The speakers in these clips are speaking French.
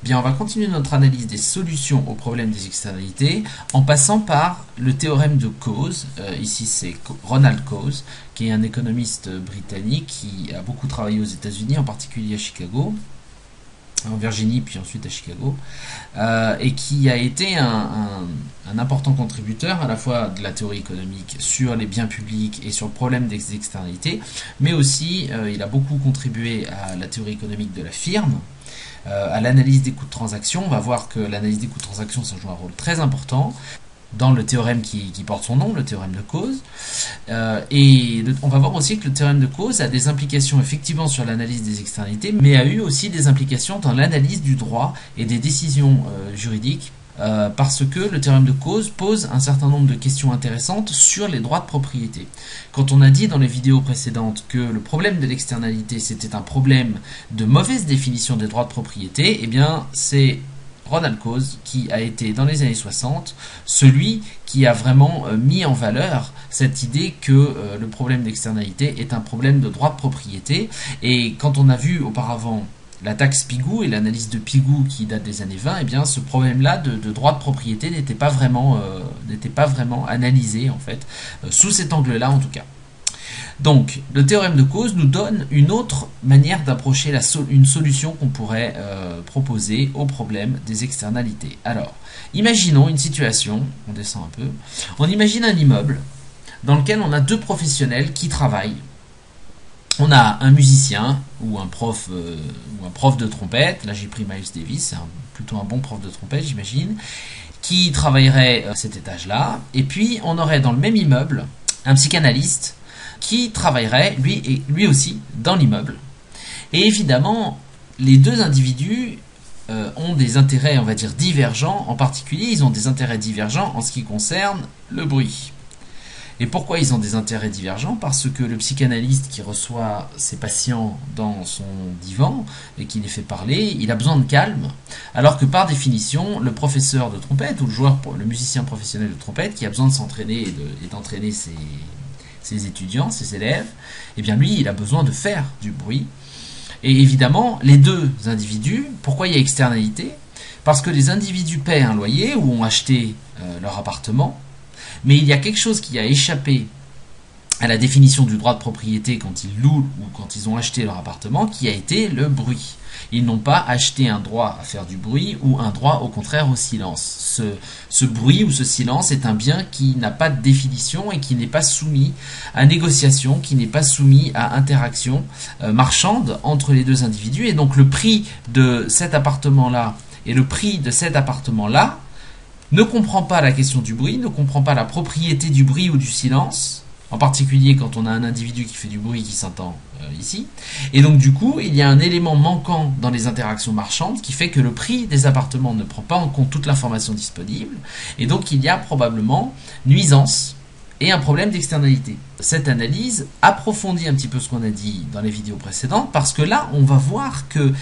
Bien, on va continuer notre analyse des solutions aux problèmes des externalités en passant par le théorème de Coase. Ici, c'est Ronald Coase, qui est un économiste britannique qui a beaucoup travaillé aux États-Unis, en particulier à Chicago, en Virginie, puis ensuite à Chicago, et qui a été un important contributeur à la fois de la théorie économique sur les biens publics et sur le problème des externalités, mais aussi il a beaucoup contribué à la théorie économique de la firme, à l'analyse des coûts de transaction. On va voir que l'analyse des coûts de transaction, ça joue un rôle très important dans le théorème qui porte son nom, le théorème de Coase. On va voir aussi que le théorème de Coase a des implications effectivement sur l'analyse des externalités, mais a eu aussi des implications dans l'analyse du droit et des décisions juridiques, parce que le théorème de Coase pose un certain nombre de questions intéressantes sur les droits de propriété. Quand on a dit dans les vidéos précédentes que le problème de l'externalité c'était un problème de mauvaise définition des droits de propriété, eh bien c'est Ronald Coase qui a été dans les années 60 celui qui a vraiment mis en valeur cette idée que le problème d'externalité est un problème de droit de propriété. Et quand on a vu auparavant la taxe Pigou et l'analyse de Pigou qui date des années 20, eh bien ce problème-là de droit de propriété n'était pas vraiment analysé en fait, sous cet angle-là en tout cas. Donc, le théorème de Coase nous donne une autre manière d'approcher une solution qu'on pourrait proposer au problème des externalités. Alors, imaginons une situation, on descend un peu, on imagine un immeuble dans lequel on a deux professionnels qui travaillent. On a un musicien ou un prof de trompette, là j'ai pris Miles Davis, c'est plutôt un bon prof de trompette j'imagine, qui travaillerait à cet étage-là, et puis on aurait dans le même immeuble un psychanalyste qui travaillerait lui aussi dans l'immeuble. Et évidemment, les deux individus ont des intérêts, on va dire, divergents. En particulier, ils ont des intérêts divergents en ce qui concerne le bruit. Et pourquoi ils ont des intérêts divergents? Parce que le psychanalyste qui reçoit ses patients dans son divan et qui les fait parler, il a besoin de calme, alors que par définition, le professeur de trompette ou le musicien professionnel de trompette qui a besoin de s'entraîner et d'entraîner ses étudiants, ses élèves, eh bien lui, il a besoin de faire du bruit. Et évidemment, les deux individus, pourquoi il y a externalité? Parce que les individus paient un loyer ou ont acheté leur appartement, mais il y a quelque chose qui a échappé à la définition du droit de propriété quand ils louent ou quand ils ont acheté leur appartement, qui a été le bruit. Ils n'ont pas acheté un droit à faire du bruit ou un droit au contraire au silence. Ce bruit ou ce silence est un bien qui n'a pas de définition et qui n'est pas soumis à négociation, qui n'est pas soumis à interaction marchande entre les deux individus. Et donc le prix de cet appartement-là et le prix de cet appartement-là ne comprend pas la question du bruit, ne comprend pas la propriété du bruit ou du silence, en particulier quand on a un individu qui fait du bruit qui s'entend ici. Et donc du coup, il y a un élément manquant dans les interactions marchandes qui fait que le prix des appartements ne prend pas en compte toute l'information disponible, et donc il y a probablement nuisance et un problème d'externalité. Cette analyse approfondit un petit peu ce qu'on a dit dans les vidéos précédentes, parce que là, on va voir que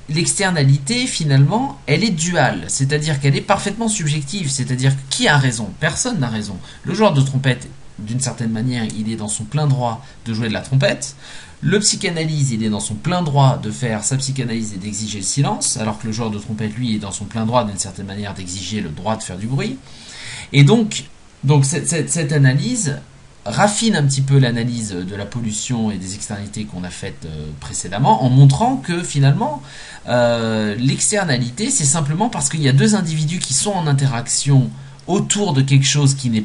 l'externalité, finalement, elle est duale, c'est-à-dire qu'elle est parfaitement subjective, c'est-à-dire que qui a raison? Personne n'a raison. Le joueur de trompette, d'une certaine manière, il est dans son plein droit de jouer de la trompette. Le psychanalyse, il est dans son plein droit de faire sa psychanalyse et d'exiger le silence, alors que le joueur de trompette, lui, est dans son plein droit, d'une certaine manière, d'exiger le droit de faire du bruit. Et donc cette analyse raffine un petit peu l'analyse de la pollution et des externalités qu'on a faites précédemment, en montrant que finalement l'externalité, c'est simplement parce qu'il y a deux individus qui sont en interaction autour de quelque chose qui ne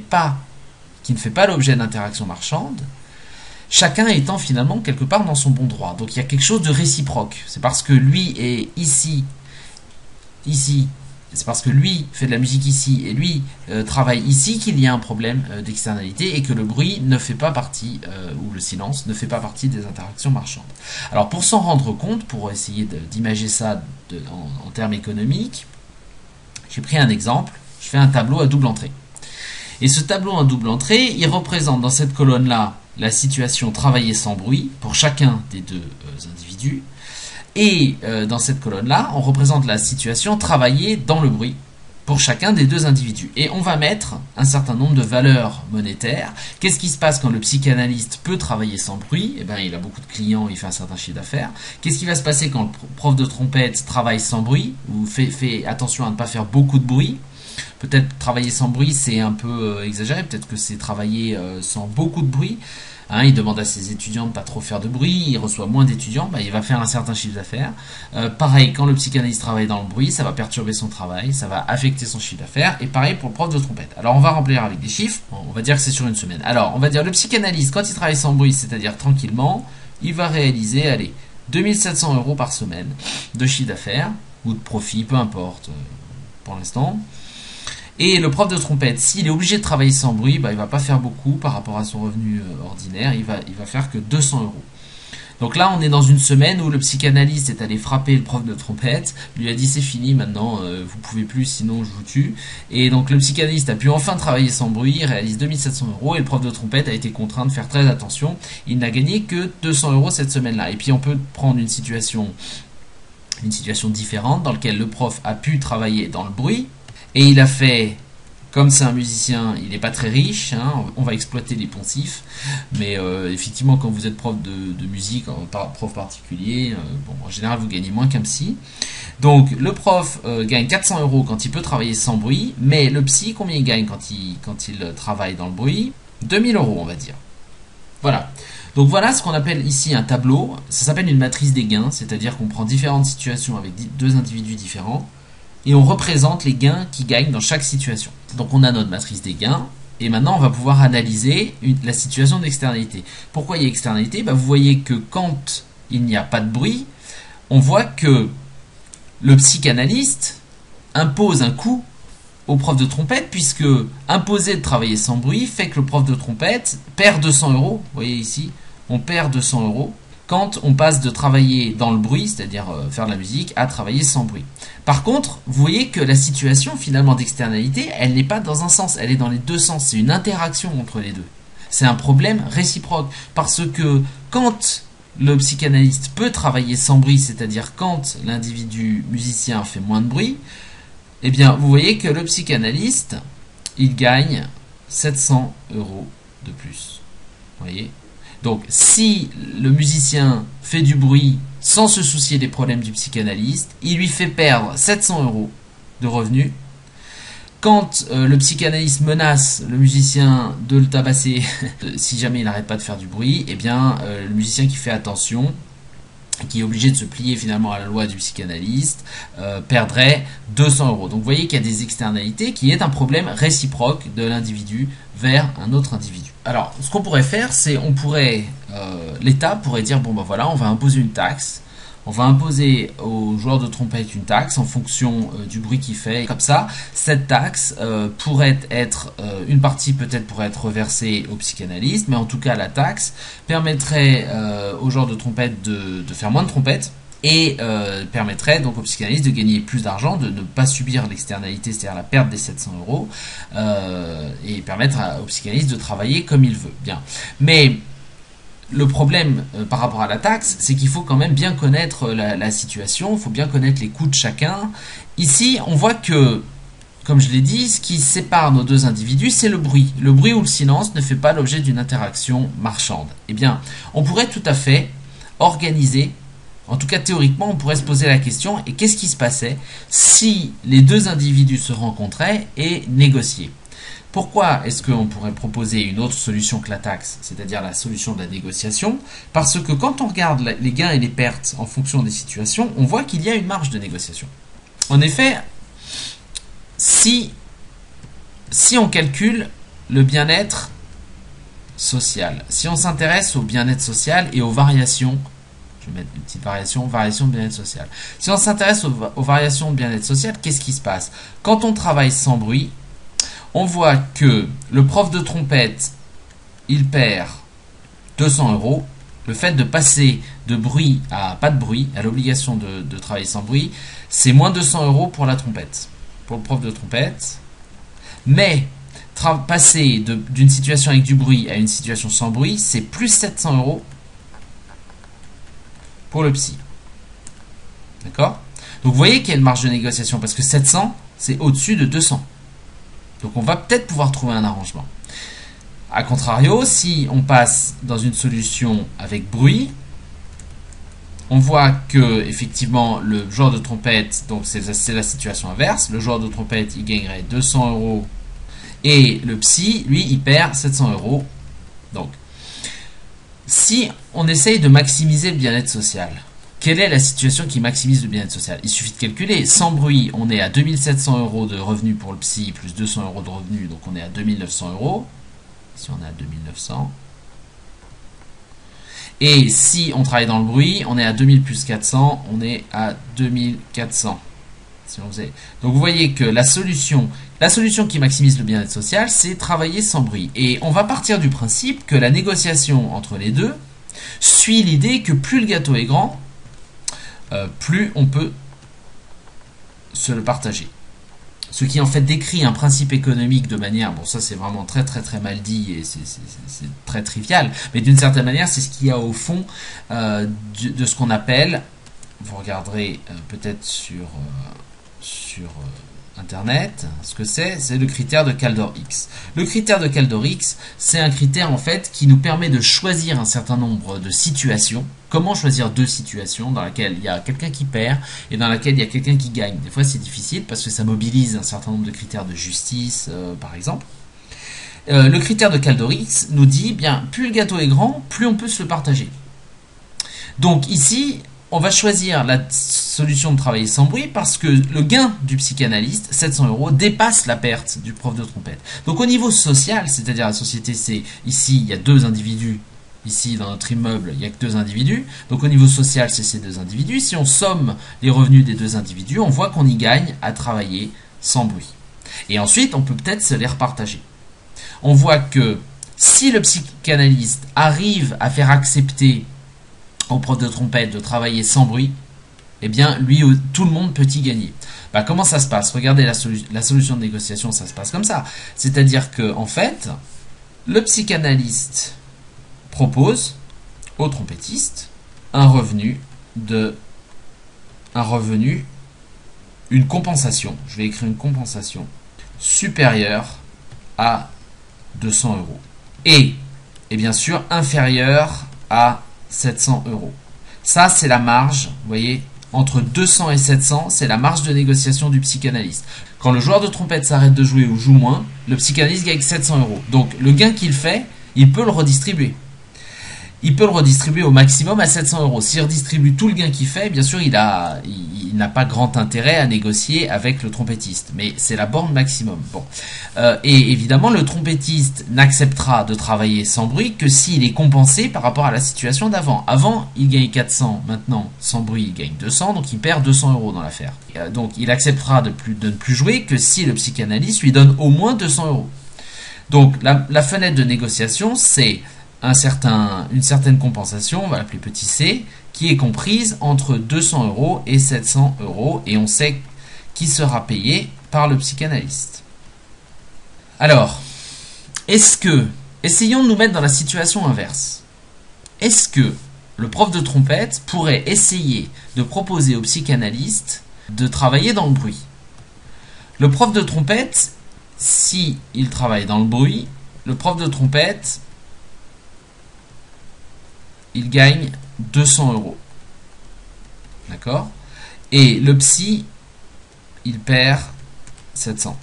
fait pas l'objet d'interaction marchande, chacun étant finalement quelque part dans son bon droit. Donc il y a quelque chose de réciproque. C'est parce que lui est ici, c'est parce que lui fait de la musique ici et lui travaille ici qu'il y a un problème d'externalité et que le bruit ne fait pas partie, ou le silence ne fait pas partie des interactions marchandes. Alors pour s'en rendre compte, pour essayer d'imager ça en termes économiques, j'ai pris un exemple, je fais un tableau à double entrée. Et ce tableau à double entrée, il représente dans cette colonne-là la situation travailler sans bruit pour chacun des deux individus. Et dans cette colonne-là, on représente la situation travailler dans le bruit pour chacun des deux individus. Et on va mettre un certain nombre de valeurs monétaires. Qu'est-ce qui se passe quand le psychanalyste peut travailler sans bruit? Eh bien, il a beaucoup de clients, il fait un certain chiffre d'affaires. Qu'est-ce qui va se passer quand le prof de trompette travaille sans bruit, ou fait attention à ne pas faire beaucoup de bruit? Peut-être travailler sans bruit, c'est un peu exagéré. Peut-être que c'est travailler sans beaucoup de bruit. Hein, il demande à ses étudiants de ne pas trop faire de bruit, il reçoit moins d'étudiants, il va faire un certain chiffre d'affaires. Pareil, quand le psychanalyste travaille dans le bruit, ça va perturber son travail, ça va affecter son chiffre d'affaires. Et pareil pour le prof de trompette. Alors on va remplir avec des chiffres, on va dire que c'est sur une semaine. Alors on va dire le psychanalyste, quand il travaille sans bruit, c'est-à-dire tranquillement, il va réaliser, allez, 2700 € par semaine de chiffre d'affaires, ou de profit, peu importe, pour l'instant. Et le prof de trompette, s'il est obligé de travailler sans bruit, il va pas faire beaucoup par rapport à son revenu ordinaire, il va faire que 200 €. Donc là, on est dans une semaine où le psychanalyste est allé frapper le prof de trompette, lui a dit c'est fini maintenant, vous pouvez plus, sinon je vous tue. Et donc le psychanalyste a pu enfin travailler sans bruit, il réalise 2700 € et le prof de trompette a été contraint de faire très attention. Il n'a gagné que 200 € cette semaine-là. Et puis on peut prendre une situation différente dans laquelle le prof a pu travailler dans le bruit. Et il a fait, comme c'est un musicien, il n'est pas très riche, hein, on va exploiter les poncifs, mais effectivement quand vous êtes prof de musique, prof particulier, en général vous gagnez moins qu'un psy. Donc le prof gagne 400 € quand il peut travailler sans bruit, mais le psy, combien il gagne quand il travaille dans le bruit? 2000 € on va dire. Voilà. Donc voilà ce qu'on appelle ici un tableau, ça s'appelle une matrice des gains, c'est-à-dire qu'on prend différentes situations avec deux individus différents, et on représente les gains qui gagnent dans chaque situation. Donc on a notre matrice des gains, et maintenant on va pouvoir analyser la situation d'externalité. Pourquoi il y a externalité? Vous voyez que quand il n'y a pas de bruit, on voit que le psychanalyste impose un coût au prof de trompette, puisque imposer de travailler sans bruit fait que le prof de trompette perd 200 €. Vous voyez ici, on perd 200 € quand on passe de travailler dans le bruit, c'est-à-dire faire de la musique, à travailler sans bruit. Par contre, vous voyez que la situation finalement d'externalité, elle n'est pas dans un sens, elle est dans les deux sens. C'est une interaction entre les deux. C'est un problème réciproque, parce que quand le psychanalyste peut travailler sans bruit, c'est-à-dire quand l'individu musicien fait moins de bruit, eh bien, vous voyez que le psychanalyste, il gagne 700 € de plus. Vous voyez ? Donc, si le musicien fait du bruit sans se soucier des problèmes du psychanalyste, il lui fait perdre 700 € de revenus. Quand le psychanalyste menace le musicien de le tabasser si jamais il n'arrête pas de faire du bruit, eh bien, le musicien qui fait attention, qui est obligé de se plier finalement à la loi du psychanalyste, perdrait 200 €. Donc vous voyez qu'il y a des externalités qui est un problème réciproque de l'individu vers un autre individu. Alors, ce qu'on pourrait faire, c'est l'État pourrait dire, voilà, on va imposer une taxe, on va imposer aux joueurs de trompette une taxe en fonction du bruit qu'il fait. Comme ça, cette taxe pourrait être, une partie peut-être pourrait être reversée aux psychanalystes, mais en tout cas la taxe permettrait aux joueurs de trompette de faire moins de trompettes et permettrait donc aux psychanalystes de gagner plus d'argent, de ne pas subir l'externalité, c'est-à-dire la perte des 700 € et permettre aux psychanalystes de travailler comme il veut. Bien. Mais le problème par rapport à la taxe, c'est qu'il faut quand même bien connaître la situation, il faut bien connaître les coûts de chacun. Ici, on voit que, comme je l'ai dit, ce qui sépare nos deux individus, c'est le bruit. Le bruit ou le silence ne fait pas l'objet d'une interaction marchande. Eh bien, on pourrait tout à fait organiser, en tout cas théoriquement, on pourrait se poser la question, et qu'est-ce qui se passait si les deux individus se rencontraient et négociaient ? Pourquoi est-ce qu'on pourrait proposer une autre solution que la taxe, c'est-à-dire la solution de la négociation? Parce que quand on regarde les gains et les pertes en fonction des situations, on voit qu'il y a une marge de négociation. En effet, si on calcule le bien-être social, si on s'intéresse au bien-être social et aux variations, je vais mettre une petite variation de bien-être social. Si on s'intéresse aux variations de bien-être social, qu'est-ce qui se passe? Quand on travaille sans bruit, on voit que le prof de trompette, il perd 200 €. Le fait de passer de bruit à pas de bruit, à l'obligation de travailler sans bruit, c'est moins 200 € pour la trompette, pour le prof de trompette. Mais passer d'une situation avec du bruit à une situation sans bruit, c'est plus 700 € pour le psy. D'accord? Donc vous voyez qu'il y a une marge de négociation, parce que 700, c'est au-dessus de 200. Donc on va peut-être pouvoir trouver un arrangement. A contrario, si on passe dans une solution avec bruit, on voit que effectivement le joueur de trompette, donc c'est la situation inverse, le joueur de trompette il gagnerait 200 euros et le psy, lui, il perd 700 euros. Donc, si on essaye de maximiser le bien-être social, quelle est la situation qui maximise le bien-être social? Il suffit de calculer. Sans bruit, on est à 2700 euros de revenus pour le psy, plus 200 euros de revenus, donc on est à 2900 euros. Si on est à 2900. Et si on travaille dans le bruit, on est à 2000 plus 400, on est à 2400. Si on faisait... Donc vous voyez que la solution qui maximise le bien-être social, c'est travailler sans bruit. Et on va partir du principe que la négociation entre les deux suit l'idée que plus le gâteau est grand, plus on peut se le partager. Ce qui en fait décrit un principe économique de manière, bon ça c'est vraiment très mal dit et c'est très trivial, mais d'une certaine manière c'est ce qu'il y a au fond de ce qu'on appelle, vous regarderez peut-être sur internet, ce que c'est le critère de Kaldor-X. Le critère de Kaldor-X, c'est un critère en fait qui nous permet de choisir un certain nombre de situations. Comment choisir deux situations dans lesquelles il y a quelqu'un qui perd et dans laquelle il y a quelqu'un qui gagne. Des fois c'est difficile parce que ça mobilise un certain nombre de critères de justice par exemple. Le critère de Kaldor-X nous dit bien plus le gâteau est grand, plus on peut se le partager. Donc ici on va choisir la solution de travailler sans bruit parce que le gain du psychanalyste, 700 euros, dépasse la perte du prof de trompette. Donc au niveau social, c'est-à-dire la société, c'est ici il y a deux individus, ici dans notre immeuble il n'y a que deux individus, donc au niveau social c'est ces deux individus. Si on somme les revenus des deux individus, on voit qu'on y gagne à travailler sans bruit. Et ensuite on peut peut-être se les repartager. On voit que si le psychanalyste arrive à faire accepter au prof de trompette de travailler sans bruit, eh bien, lui, tout le monde peut y gagner. Bah, comment ça se passe? Regardez la solution de négociation, ça se passe comme ça. C'est-à-dire que, en fait, le psychanalyste propose au trompettiste une compensation, je vais écrire une compensation supérieure à 200 euros. Et bien sûr, inférieure à 700 euros. Ça, c'est la marge, vous voyez, entre 200 et 700, c'est la marge de négociation du psychanalyste. Quand le joueur de trompette s'arrête de jouer ou joue moins, le psychanalyste gagne 700 euros. Donc, le gain qu'il fait, il peut le redistribuer. Il peut le redistribuer au maximum à 700 euros. S'il redistribue tout le gain qu'il fait, bien sûr, il n'a pas grand intérêt à négocier avec le trompettiste. Mais c'est la borne maximum. Bon. Et évidemment, le trompettiste n'acceptera de travailler sans bruit que s'il est compensé par rapport à la situation d'avant. Avant, il gagne 400. Maintenant, sans bruit, il gagne 200. Donc, il perd 200 euros dans l'affaire. Donc, il acceptera de ne plus jouer que si le psychanalyste lui donne au moins 200 euros. Donc, la fenêtre de négociation, c'est une certaine compensation, on va l'appeler petit c, qui est comprise entre 200 euros et 700 euros, et on sait qui sera payé par le psychanalyste. Alors, essayons de nous mettre dans la situation inverse. Est-ce que le prof de trompette pourrait essayer de proposer au psychanalyste de travailler dans le bruit? Le prof de trompette, si il travaille dans le bruit, le prof de trompette, il gagne 200 euros. D'accord? Et le psy, il perd 700.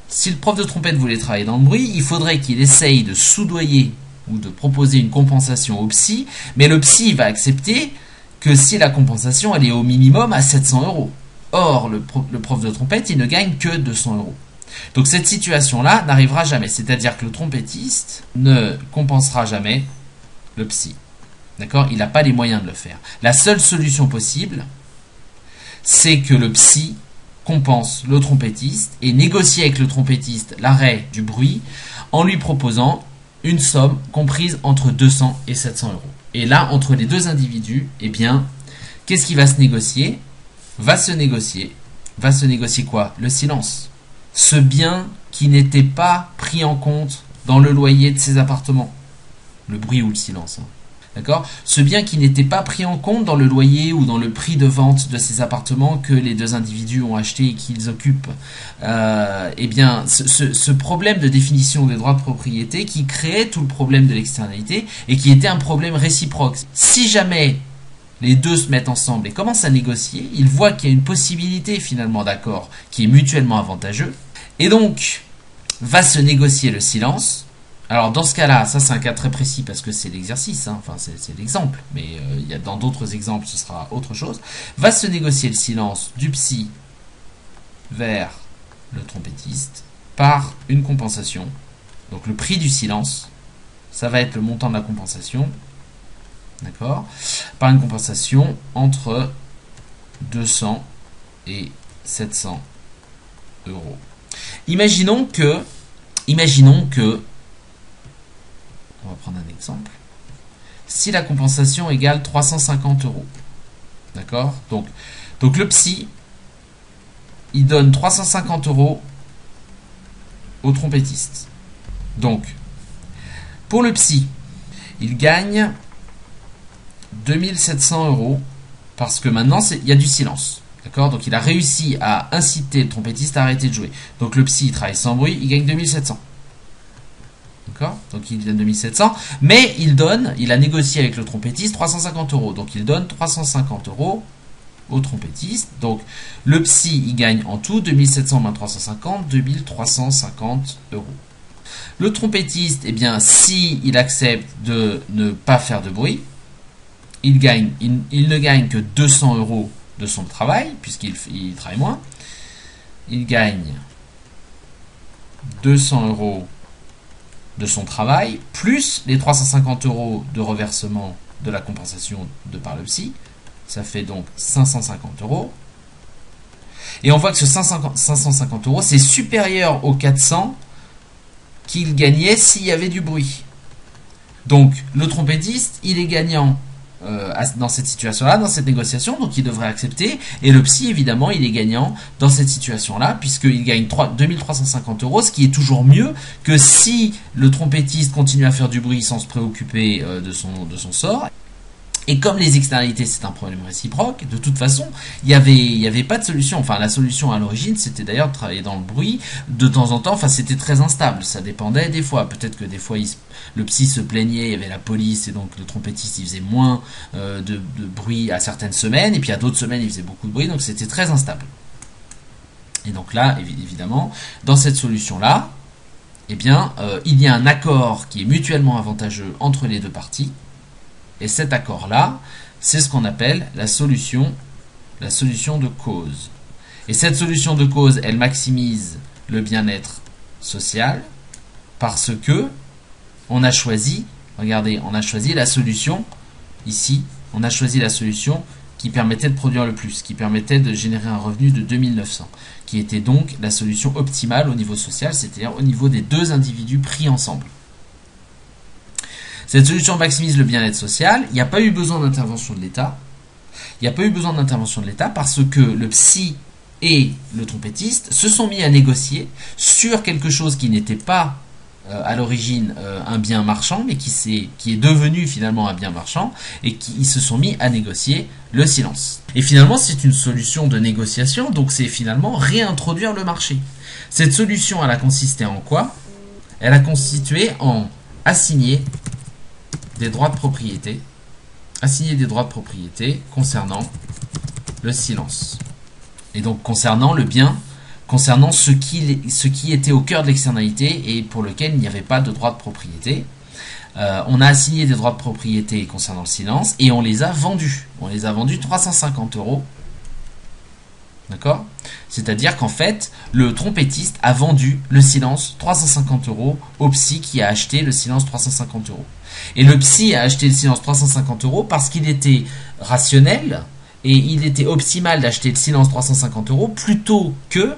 Si le prof de trompette voulait travailler dans le bruit, il faudrait qu'il essaye de soudoyer ou de proposer une compensation au psy, mais le psy va accepter que si la compensation elle est au minimum à 700 euros. Or, le prof de trompette, il ne gagne que 200 euros. Donc cette situation-là n'arrivera jamais. C'est-à-dire que le trompettiste ne compensera jamais le psy. D'accord? Il n'a pas les moyens de le faire. La seule solution possible, c'est que le psy compense le trompettiste et négocie avec le trompettiste l'arrêt du bruit en lui proposant une somme comprise entre 200 et 700 euros. Et là, entre les deux individus, eh bien, qu'est-ce qui va se négocier? Va se négocier quoi? Le silence. Ce bien qui n'était pas pris en compte dans le loyer de ces appartements. Le bruit ou le silence. Hein. D'accord? Ce bien qui n'était pas pris en compte dans le loyer ou dans le prix de vente de ces appartements que les deux individus ont achetés et qu'ils occupent. Eh bien, ce problème de définition des droits de propriété qui créait tout le problème de l'externalité et qui était un problème réciproque. Si jamais les deux se mettent ensemble et commencent à négocier, ils voient qu'il y a une possibilité finalement d'accord qui est mutuellement avantageux. Et donc, va se négocier le silence. Alors dans ce cas-là, ça c'est un cas très précis parce que c'est l'exercice, enfin c'est l'exemple, mais il y a dans d'autres exemples ce sera autre chose. Va se négocier le silence du psy vers le trompettiste par une compensation. Donc le prix du silence, ça va être le montant de la compensation, d'accord, par une compensation entre 200 et 700 euros. Imaginons que on va prendre un exemple. Si la compensation égale 350 euros, d'accord, donc le psy, il donne 350 euros au trompettiste. Donc, pour le psy, il gagne 2700 euros parce que maintenant, il y a du silence. D'accord, donc il a réussi à inciter le trompettiste à arrêter de jouer. Donc le psy, il travaille sans bruit, il gagne 2700. D'accord, donc il donne 2700, mais il a négocié avec le trompettiste 350 euros. Donc il donne 350 euros au trompettiste. Donc le psy, il gagne en tout 2700 moins 350, 2350 euros. Le trompettiste, eh bien, si il accepte de ne pas faire de bruit, il ne gagne que 200 euros de son travail, puisqu'il travaille moins. Il gagne 200 euros de son travail, plus les 350 euros de reversement de la compensation de par le psy. Ça fait donc 550 euros. Et on voit que ce 550 euros, c'est supérieur aux 400 qu'il gagnait s'il y avait du bruit. Donc, le trompettiste, il est gagnant dans cette situation-là, dans cette négociation, donc il devrait accepter. Et le psy, évidemment, il est gagnant dans cette situation-là, puisqu'il gagne 2350 euros, ce qui est toujours mieux que si le trompettiste continue à faire du bruit sans se préoccuper de son sort. Et comme les externalités, c'est un problème réciproque, de toute façon, il y avait pas de solution. Enfin, la solution à l'origine, c'était d'ailleurs de travailler dans le bruit de temps en temps. Enfin, c'était très instable. Ça dépendait des fois. Peut-être que des fois, le psy se plaignait, il y avait la police, et donc le trompettiste, il faisait moins de bruit à certaines semaines. Et puis, à d'autres semaines, il faisait beaucoup de bruit. Donc, c'était très instable. Et donc là, évidemment, dans cette solution-là, eh bien, il y a un accord qui est mutuellement avantageux entre les deux parties. Et cet accord-là, c'est ce qu'on appelle la solution de cause. Et cette solution de cause, elle maximise le bien-être social parce que on a choisi, regardez, on a choisi la solution, ici, on a choisi la solution qui permettait de produire le plus, qui permettait de générer un revenu de 2900, qui était donc la solution optimale au niveau social, c'est-à-dire au niveau des deux individus pris ensemble. Cette solution maximise le bien-être social. Il n'y a pas eu besoin d'intervention de l'État. Il n'y a pas eu besoin d'intervention de l'État parce que le psy et le trompettiste se sont mis à négocier sur quelque chose qui n'était pas à l'origine un bien marchand, mais qui est devenu finalement un bien marchand, et qui se sont mis à négocier le silence. Et finalement, c'est une solution de négociation, donc c'est finalement réintroduire le marché. Cette solution, elle a consisté en quoi? Elle a consisté en assigner des droits de propriété, concernant le silence. Et donc concernant le bien, concernant ce qui était au cœur de l'externalité et pour lequel il n'y avait pas de droit de propriété. On a assigné des droits de propriété concernant le silence et on les a vendus. On les a vendus 350 euros. D'accord? C'est-à-dire qu'en fait, le trompettiste a vendu le silence 350 euros au psy qui a acheté le silence 350 euros. Et le psy a acheté le silence 350 euros parce qu'il était rationnel et il était optimal d'acheter le silence 350 euros plutôt que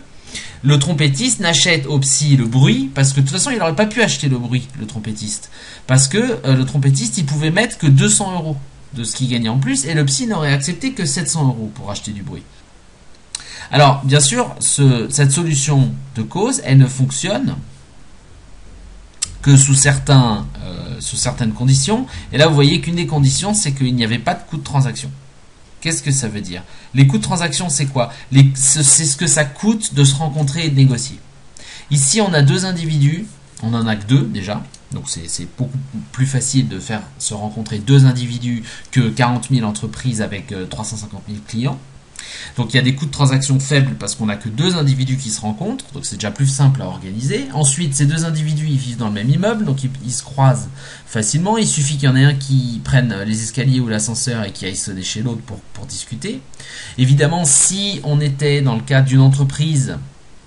le trompettiste n'achète au psy le bruit, parce que de toute façon il n'aurait pas pu acheter le bruit, le trompettiste. Parce que le trompettiste il pouvait mettre que 200 euros de ce qu'il gagnait en plus et le psy n'aurait accepté que 700 euros pour acheter du bruit. Alors, bien sûr, cette solution de cause, elle ne fonctionne que sous certaines conditions. Et là, vous voyez qu'une des conditions, c'est qu'il n'y avait pas de coût de transaction. Qu'est-ce que ça veut dire? Les coûts de transaction, c'est quoi? C'est ce que ça coûte de se rencontrer et de négocier. Ici, on a deux individus, on en a que deux déjà, donc c'est beaucoup plus facile de faire se rencontrer deux individus que 40 000 entreprises avec 350 000 clients. Donc il y a des coûts de transaction faibles parce qu'on n'a que deux individus qui se rencontrent, donc c'est déjà plus simple à organiser. Ensuite, ces deux individus, ils vivent dans le même immeuble, donc ils se croisent facilement. Il suffit qu'il y en ait un qui prenne les escaliers ou l'ascenseur et qui aille sonner chez l'autre pour discuter. Évidemment, si on était dans le cadre d'une entreprise,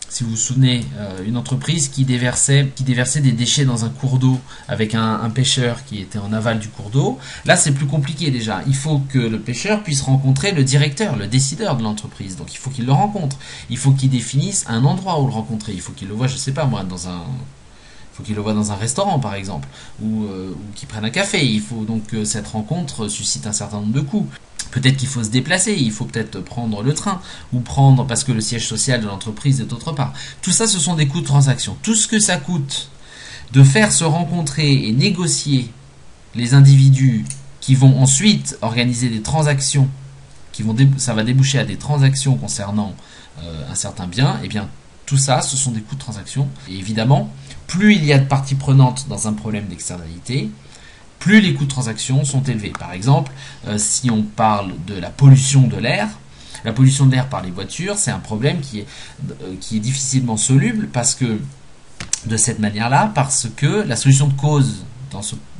si vous vous souvenez, une entreprise qui déversait des déchets dans un cours d'eau avec un pêcheur qui était en aval du cours d'eau. Là, c'est plus compliqué déjà. Il faut que le pêcheur puisse rencontrer le directeur, le décideur de l'entreprise. Donc, il faut qu'il le rencontre. Il faut qu'il définisse un endroit où le rencontrer. Il faut qu'il le voie, je sais pas moi, il faut qu'il le voie dans un restaurant, par exemple, ou qu'il prenne un café. Il faut donc que cette rencontre suscite un certain nombre de coûts. Peut-être qu'il faut se déplacer, il faut peut-être prendre le train, ou prendre, parce que le siège social de l'entreprise est autre part. Tout ça, ce sont des coûts de transaction. Tout ce que ça coûte de faire se rencontrer et négocier les individus qui vont ensuite organiser des transactions, ça va déboucher à des transactions concernant un certain bien, et bien tout ça, ce sont des coûts de transaction. Et évidemment, plus il y a de parties prenantes dans un problème d'externalité, plus les coûts de transaction sont élevés. Par exemple, si on parle de la pollution de l'air par les voitures, c'est un problème qui est difficilement soluble de cette manière-là, parce que la solution de cause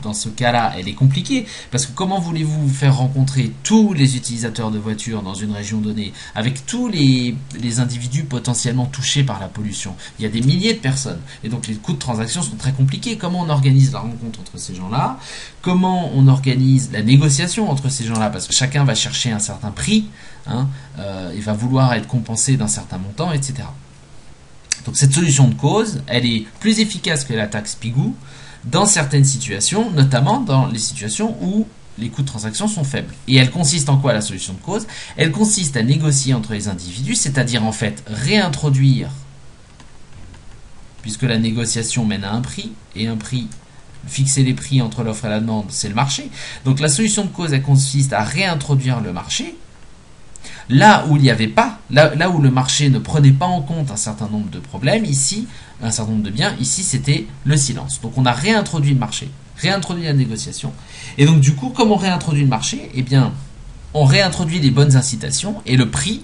dans ce cas-là, elle est compliquée, parce que comment voulez-vous faire rencontrer tous les utilisateurs de voitures dans une région donnée, avec tous les individus potentiellement touchés par la pollution? Il y a des milliers de personnes, et donc les coûts de transaction sont très compliqués. Comment on organise la rencontre entre ces gens-là? Comment on organise la négociation entre ces gens-là? Parce que chacun va chercher un certain prix, il va vouloir être compensé d'un certain montant, etc. Donc cette solution de cause, elle est plus efficace que la taxe Pigou, dans certaines situations, notamment dans les situations où les coûts de transaction sont faibles. Et elle consiste en quoi, la solution de cause? Elle consiste à négocier entre les individus, c'est-à-dire en fait réintroduire, puisque la négociation mène à un prix, et un prix, fixer les prix entre l'offre et la demande, c'est le marché. Donc la solution de cause, elle consiste à réintroduire le marché, là où il n'y avait pas, là où le marché ne prenait pas en compte un certain nombre de problèmes, ici, un certain nombre de biens, ici c'était le silence. Donc on a réintroduit le marché, réintroduit la négociation, et donc du coup, comme on réintroduit le marché, eh bien, on réintroduit les bonnes incitations, et le prix,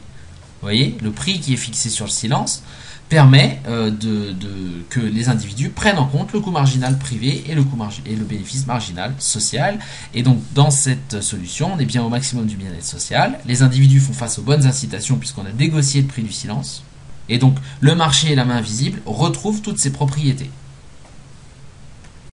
vous voyez, le prix qui est fixé sur le silence, permet que les individus prennent en compte le coût marginal privé et le bénéfice marginal social. Et donc dans cette solution, on est bien au maximum du bien-être social. Les individus font face aux bonnes incitations puisqu'on a négocié le prix du silence. Et donc le marché et la main invisible retrouvent toutes ces propriétés.